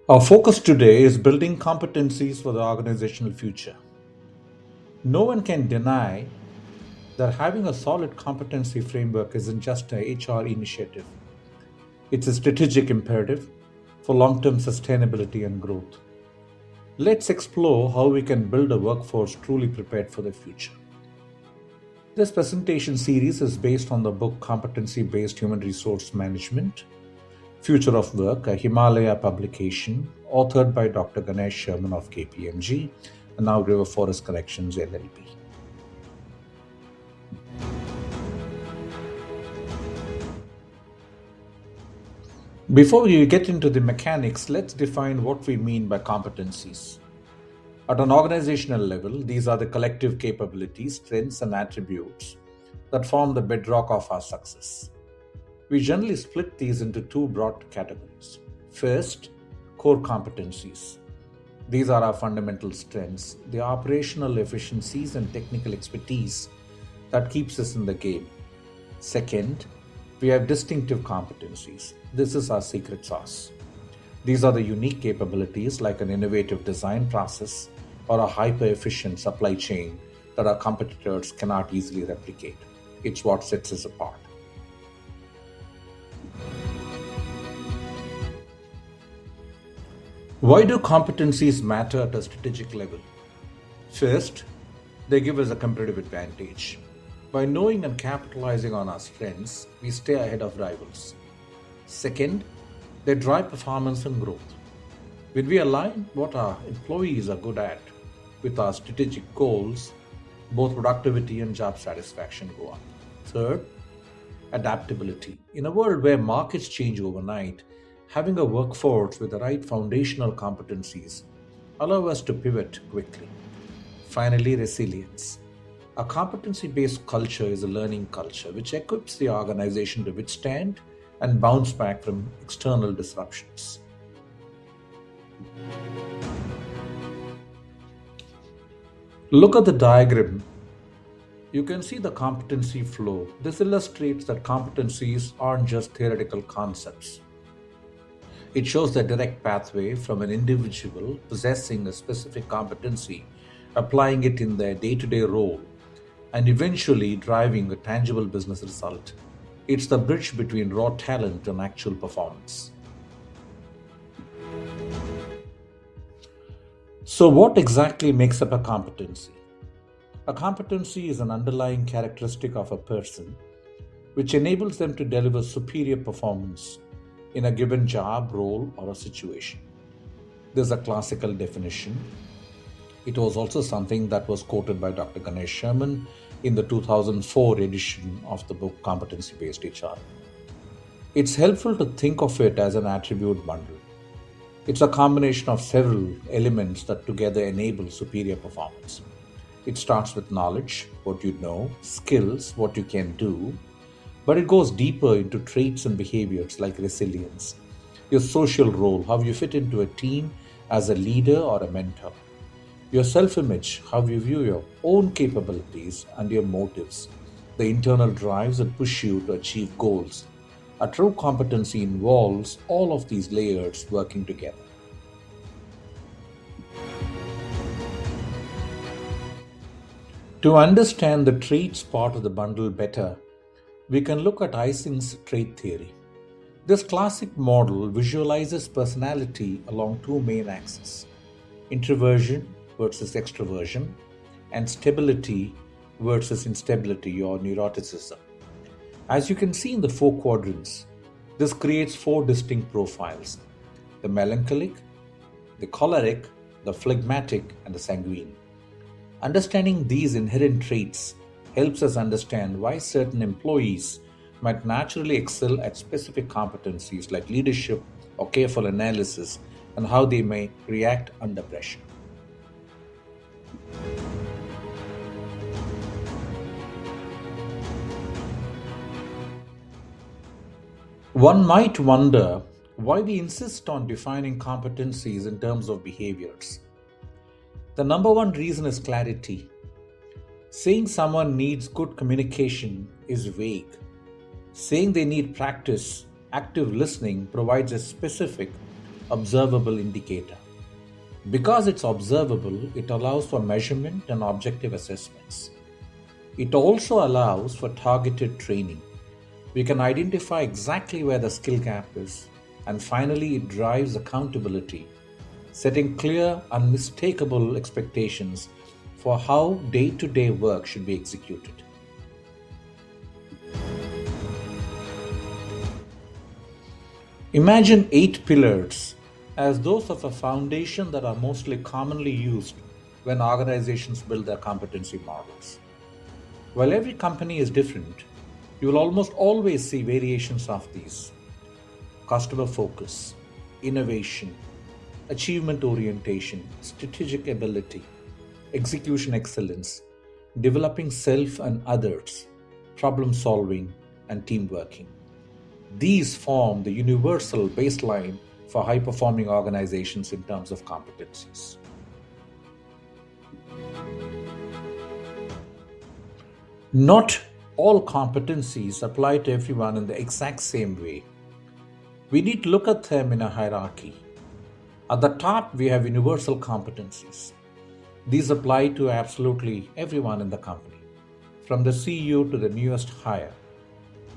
Our focus today is building competencies for the organizational future. No one can deny that having a solid competency framework isn't just a HR initiative. It's a strategic imperative for long-term sustainability and growth. Let's explore how we can build a workforce truly prepared for the future. This presentation series is based on the book Competency-Based Human Resource Management, Future of Work, a Himalaya publication, authored by Dr. Ganesh Shermon of KPMG and now RiverForest Connections LLP. Before we get into the mechanics, let's define what we mean by competencies. At an organizational level, these are the collective capabilities, strengths, and attributes that form the bedrock of our success. We generally split these into two broad categories. First, core competencies. These are our fundamental strengths, the operational efficiencies and technical expertise that keeps us in the game. Second, we have distinctive competencies. This is our secret sauce. These are the unique capabilities like an innovative design process or a hyper-efficient supply chain that our competitors cannot easily replicate. It's what sets us apart. Why do competencies matter at a strategic level? First, they give us a competitive advantage. By knowing and capitalizing on our strengths, we stay ahead of rivals. Second, they drive performance and growth. When we align what our employees are good at with our strategic goals, both productivity and job satisfaction go up. Third, adaptability. In a world where markets change overnight, having a workforce with the right foundational competencies allow us to pivot quickly. Finally, resilience. A competency-based culture is a learning culture which equips the organization to withstand and bounce back from external disruptions. Look at the diagram. You can see the competency flow. This illustrates that competencies aren't just theoretical concepts. It shows the direct pathway from an individual possessing a specific competency, applying it in their day-to-day role, and eventually driving a tangible business result. It's the bridge between raw talent and actual performance. So, what exactly makes up a competency? A competency is an underlying characteristic of a person which enables them to deliver superior performance in a given job, role, or a situation. There's a classical definition. It was also something that was quoted by Dr. Ganesh Sherman in the 2004 edition of the book Competency Based HR. It's helpful to think of it as an attribute bundle. It's a combination of several elements that together enable superior performance. It starts with knowledge, what you know, skills, what you can do, but it goes deeper into traits and behaviors like resilience, your social role, how you fit into a team as a leader or a mentor, your self-image, how you view your own capabilities and your motives, the internal drives that push you to achieve goals. A true competency involves all of these layers working together. To understand the traits part of the bundle better, we can look at Ising's trait theory. This classic model visualizes personality along two main axes: introversion versus extroversion, and stability versus instability or neuroticism. As you can see in the four quadrants, this creates four distinct profiles: the melancholic, the choleric, the phlegmatic, and the sanguine. Understanding these inherent traits helps us understand why certain employees might naturally excel at specific competencies like leadership or careful analysis, and how they may react under pressure. One might wonder why we insist on defining competencies in terms of behaviors. The number one reason is clarity. Saying someone needs good communication is vague. Saying they need practice active listening provides a specific, observable indicator. Because it's observable, it allows for measurement and objective assessments. It also allows for targeted training. We can identify exactly where the skill gap is, and finally, it drives accountability, setting clear, unmistakable expectations for how day to day work should be executed. Imagine 8 pillars as those of a foundation that are mostly commonly used when organizations build their competency models. While every company is different, you will almost always see variations of these: customer focus, innovation, achievement orientation, strategic ability, execution excellence, developing self and others, problem solving, and team working. These form the universal baseline for high performing organizations in terms of competencies. Not all competencies apply to everyone in the exact same way. We need to look at them in a hierarchy. At the top, we have universal competencies. These apply to absolutely everyone in the company, from the CEO to the newest hire.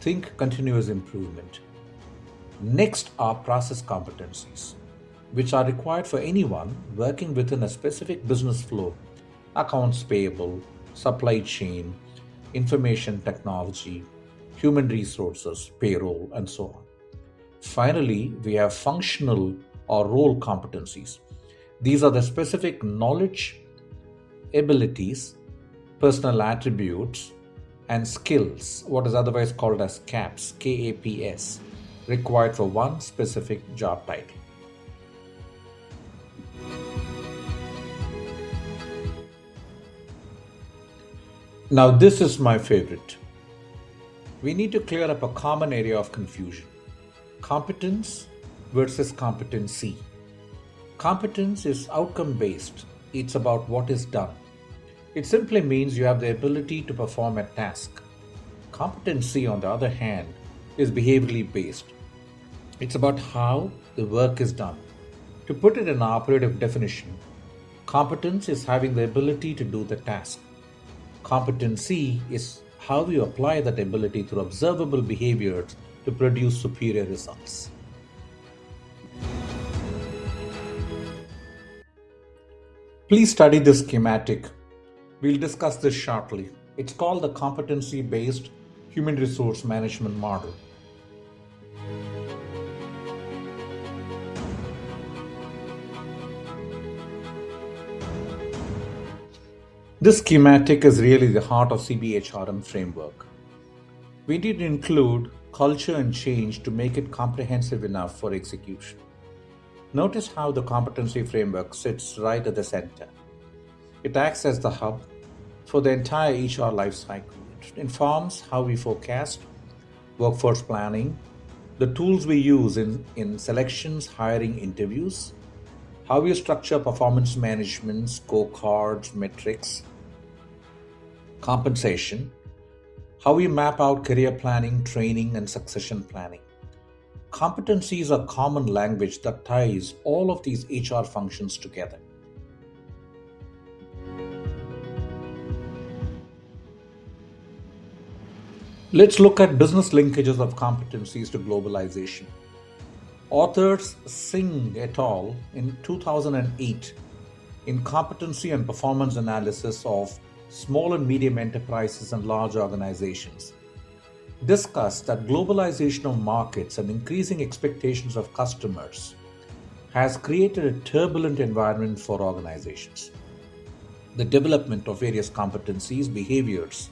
Think continuous improvement. Next are process competencies, which are required for anyone working within a specific business flow: accounts payable, supply chain, information technology, human resources, payroll, and so on. Finally, we have functional or role competencies. These are the specific knowledge, abilities, personal attributes, and skills, what is otherwise called as CAPS, KAPS, required for one specific job title. Now, this is my favorite. We need to clear up a common area of confusion: competence versus competency. Competence is outcome based, it's about what is done. It simply means you have the ability to perform a task. Competency, on the other hand, is behaviorally based. It's about how the work is done. To put it in an operative definition, competence is having the ability to do the task. Competency is how you apply that ability through observable behaviors to produce superior results. Please study this schematic. We'll discuss this shortly. It's called the competency based human resource management model. This schematic is really the heart of CBHRM framework. We need to include culture and change to make it comprehensive enough for execution. Notice how the competency framework sits right at the center. It acts as the hub for the entire HR lifecycle. It informs how we forecast, workforce planning, the tools we use in selections, hiring, interviews, how we structure performance management, scorecards, metrics, compensation, how we map out career planning, training, and succession planning. Competency is a common language that ties all of these HR functions together. Let's look at business linkages of competencies to globalization. Authors Singh et al. In 2008, in Competency and Performance Analysis of Small and Medium Enterprises and Large Organizations, discussed that globalization of markets and increasing expectations of customers has created a turbulent environment for organizations. The development of various competencies, behaviors,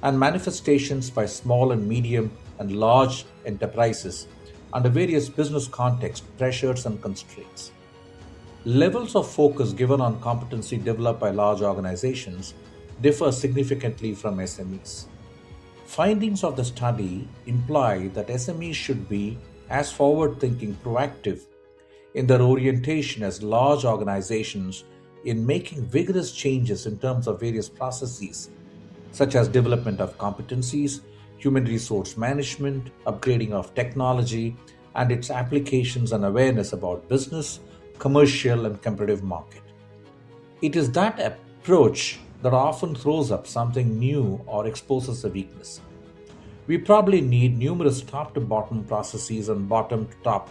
and manifestations by small and medium and large enterprises under various business contexts, pressures, and constraints. Levels of focus given on competency developed by large organizations differ significantly from SMEs. Findings of the study imply that SMEs should be as forward-thinking, proactive in their orientation as large organizations in making vigorous changes in terms of various processes, such as development of competencies, human resource management, upgrading of technology, and its applications and awareness about business, commercial, and competitive market. It is that approach that often throws up something new or exposes a weakness. We probably need numerous top to bottom processes and bottom to top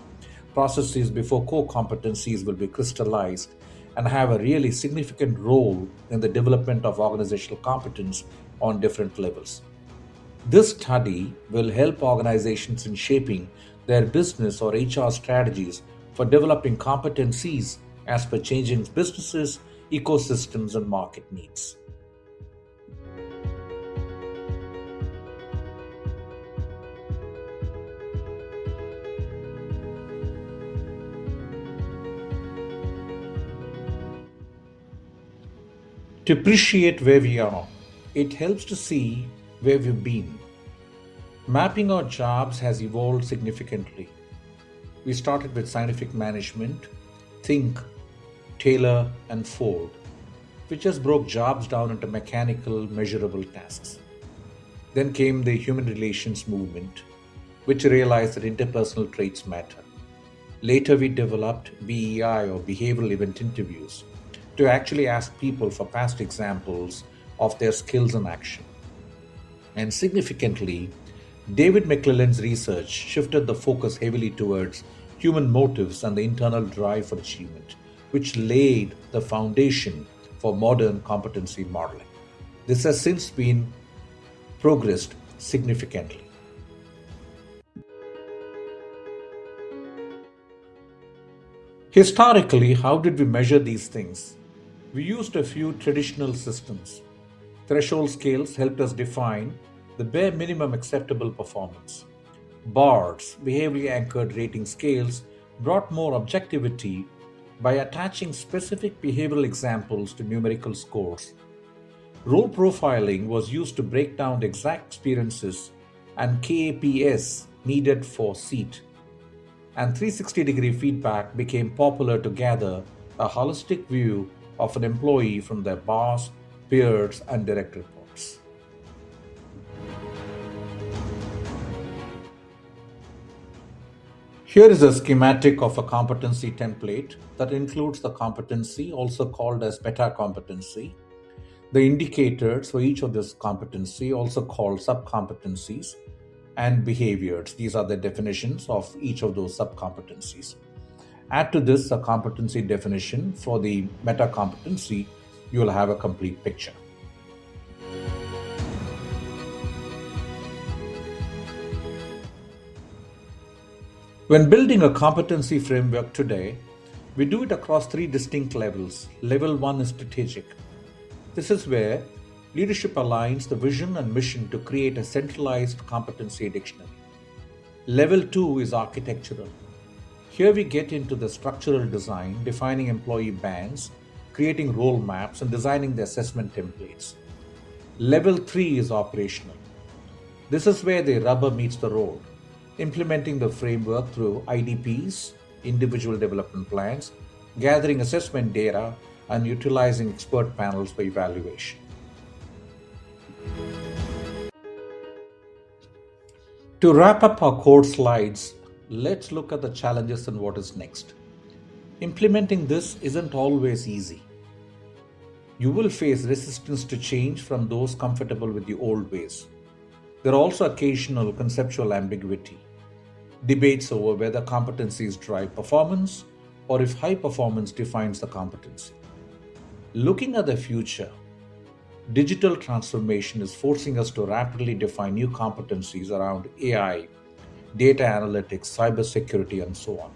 processes before core competencies will be crystallized and have a really significant role in the development of organizational competence on different levels. This study will help organizations in shaping their business or HR strategies for developing competencies as per changing businesses, ecosystems, and market needs. To appreciate where we are, it helps to see where we've been. Mapping our jobs has evolved significantly. We started with scientific management, think, Taylor, and Ford, which just broke jobs down into mechanical, measurable tasks. Then came the human relations movement, which realized that interpersonal traits matter. Later, we developed BEI or behavioral event interviews to actually ask people for past examples of their skills in action. And significantly, David McClelland's research shifted the focus heavily towards human motives and the internal drive for achievement, which laid the foundation for modern competency modeling. This has since been progressed significantly. Historically, how did we measure these things? We used a few traditional systems. Threshold scales helped us define the bare minimum acceptable performance. BARS, behaviorally anchored rating scales, brought more objectivity by attaching specific behavioral examples to numerical scores. Role profiling was used to break down the exact experiences and KPS needed for seat. And 360-degree feedback became popular to gather a holistic view of an employee from their boss, peers, and direct reports. Here is a schematic of a competency template that includes the competency, also called as meta competency, the indicators for each of this competency, also called sub-competencies, and behaviors. These are the definitions of each of those sub-competencies. Add to this a competency definition for the meta competency, you will have a complete picture. When building a competency framework today, we do it across three distinct levels. Level 1 is strategic. This is where leadership aligns the vision and mission to create a centralized competency dictionary. Level 2 is architectural. Here we get into the structural design, defining employee bands, creating role maps, and designing the assessment templates. Level 3 is operational. This is where the rubber meets the road, implementing the framework through IDPs, individual development plans, gathering assessment data, and utilizing expert panels for evaluation. To wrap up our core slides, let's look at the challenges and what is next. Implementing this isn't always easy. You will face resistance to change from those comfortable with the old ways. There are also occasional conceptual ambiguity, debates over whether competencies drive performance or if high performance defines the competency. Looking at the future, digital transformation is forcing us to rapidly define new competencies around AI, data analytics, cybersecurity, and so on.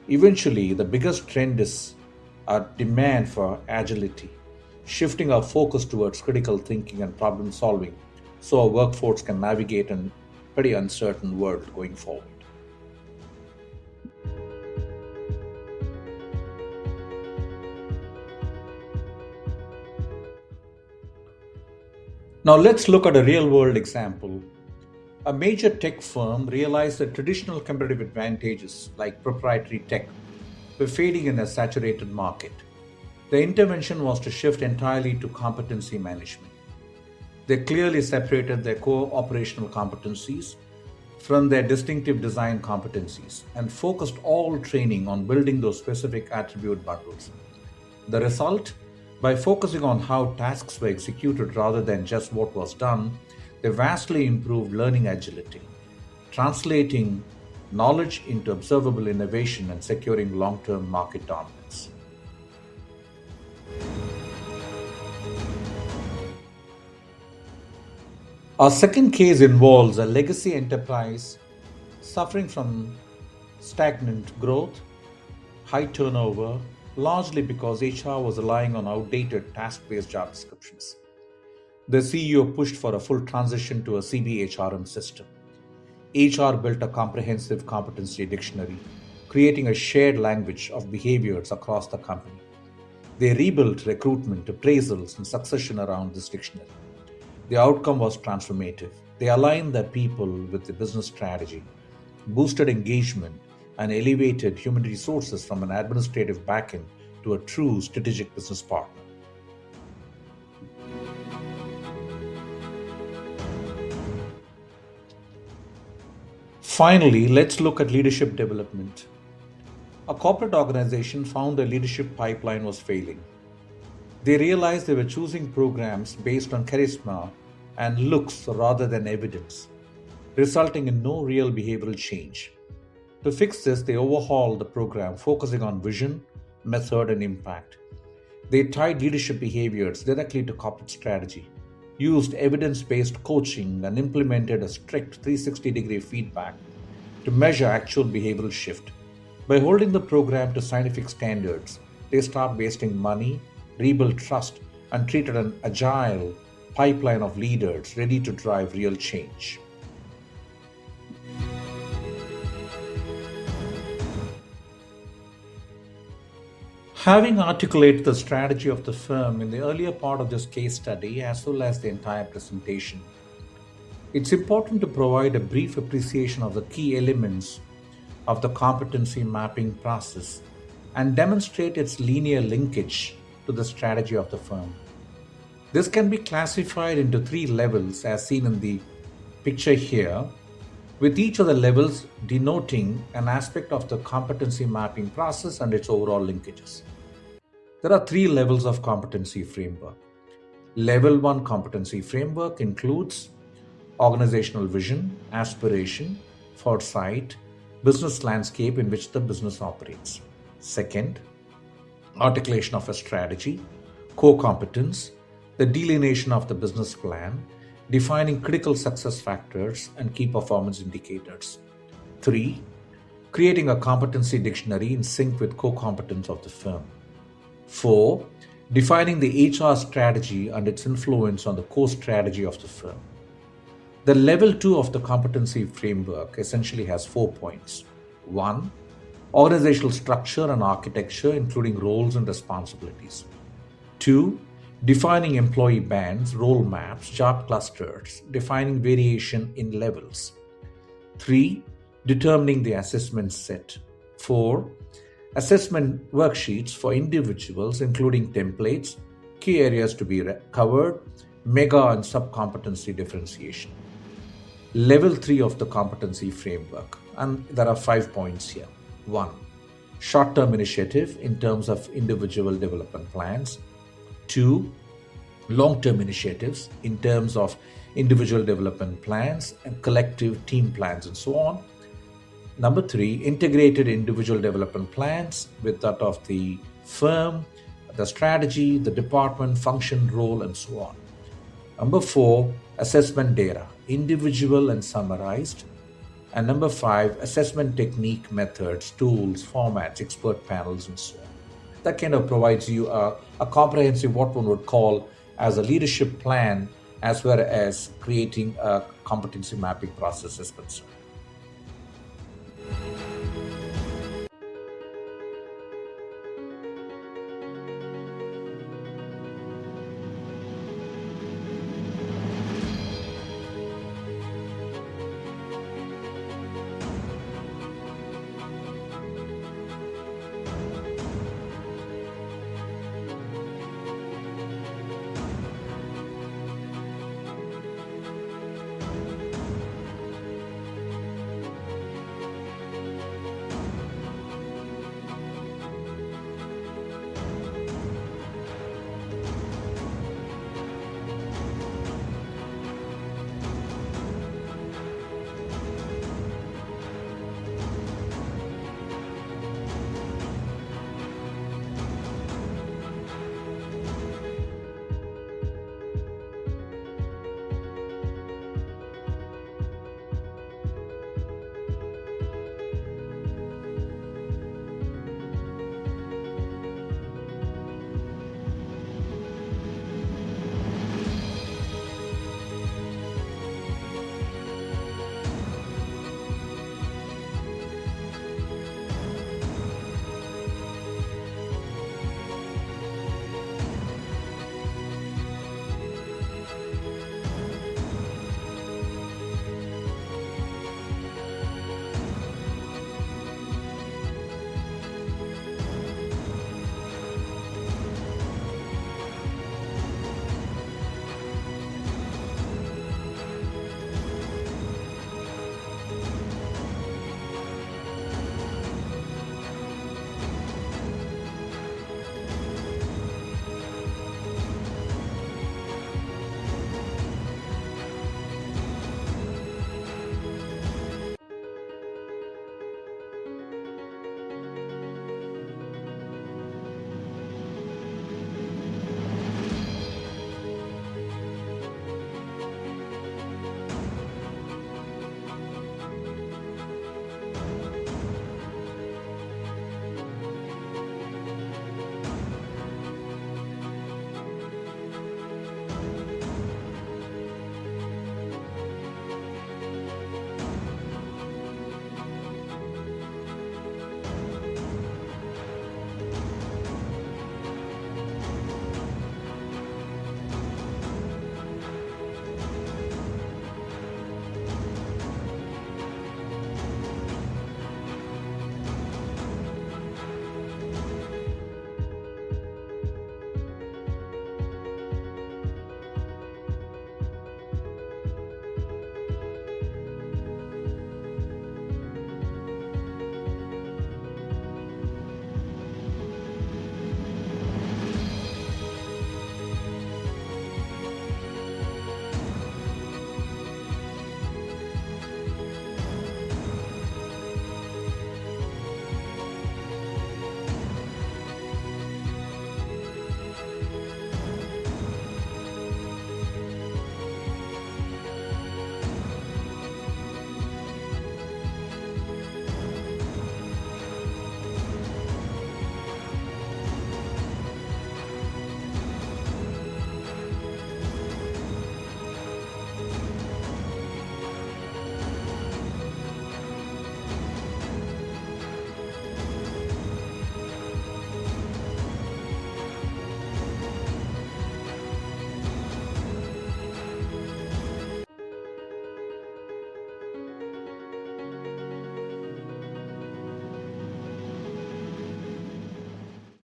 Eventually, the biggest trend is a demand for agility, shifting our focus towards critical thinking and problem solving so our workforce can navigate a pretty uncertain world going forward. Now let's look at a real-world example. A major tech firm realized that traditional competitive advantages like proprietary tech were fading in a saturated market. The intervention was to shift entirely to competency management. They clearly separated their core operational competencies from their distinctive design competencies and focused all training on building those specific attribute bundles. The result? By focusing on how tasks were executed rather than just what was done, they vastly improved learning agility, translating knowledge into observable innovation and securing long term market dominance. Our second case involves a legacy enterprise suffering from stagnant growth, high turnover, largely because HR was relying on outdated task based job descriptions. The CEO pushed for a full transition to a CBHRM system. HR built a comprehensive competency dictionary, creating a shared language of behaviors across the company. They rebuilt recruitment, appraisals, and succession around this dictionary. The outcome was transformative. They aligned their people with the business strategy, boosted engagement, and elevated human resources from an administrative backend to a true strategic business partner. Finally, let's look at leadership development. A corporate organization found their leadership pipeline was failing. They realized they were choosing programs based on charisma and looks rather than evidence, resulting in no real behavioral change. To fix this, they overhauled the program, focusing on vision, method, and impact. They tied leadership behaviors directly to corporate strategy, used evidence based coaching, and implemented a strict 360-degree feedback to measure actual behavioral shift. By holding the program to scientific standards, they stopped wasting money, rebuilt trust, and treated an agile pipeline of leaders ready to drive real change. Having articulated the strategy of the firm in the earlier part of this case study as well as the entire presentation, it's important to provide a brief appreciation of the key elements of the competency mapping process and demonstrate its linear linkage to the strategy of the firm. This can be classified into three levels as seen in the picture here, with each of the levels denoting an aspect of the competency mapping process and its overall linkages. There are three levels of competency framework. Level 1 competency framework includes organizational vision, aspiration, foresight, business landscape in which the business operates. Second, articulation of a strategy, core competence, the delineation of the business plan, defining critical success factors and key performance indicators. 3. Creating a competency dictionary in sync with core competence of the firm. 4. Defining the HR strategy and its influence on the core strategy of the firm. The level 2 of the competency framework essentially has 4 points. 1. Organizational structure and architecture, including roles and responsibilities. 2. Defining employee bands, role maps, job clusters, defining variation in levels. 3. Determining the assessment set. 4. Assessment worksheets for individuals, including templates, key areas to be covered, mega and sub-competency differentiation. Level 3 of the competency framework, and there are 5 points here. 1. Short-term initiative in terms of individual development plans. 2. Long-term initiatives in terms of individual development plans and collective team plans and so on. Number 3, integrated individual development plans with that of the firm, the strategy, the department, function, role, and so on. Number 4, assessment data, individual and summarized. And number 5, assessment technique, methods, tools, formats, expert panels, and so on. That kind of provides you a comprehensive, what one would call as a leadership plan, as well as creating a competency mapping process is concerned.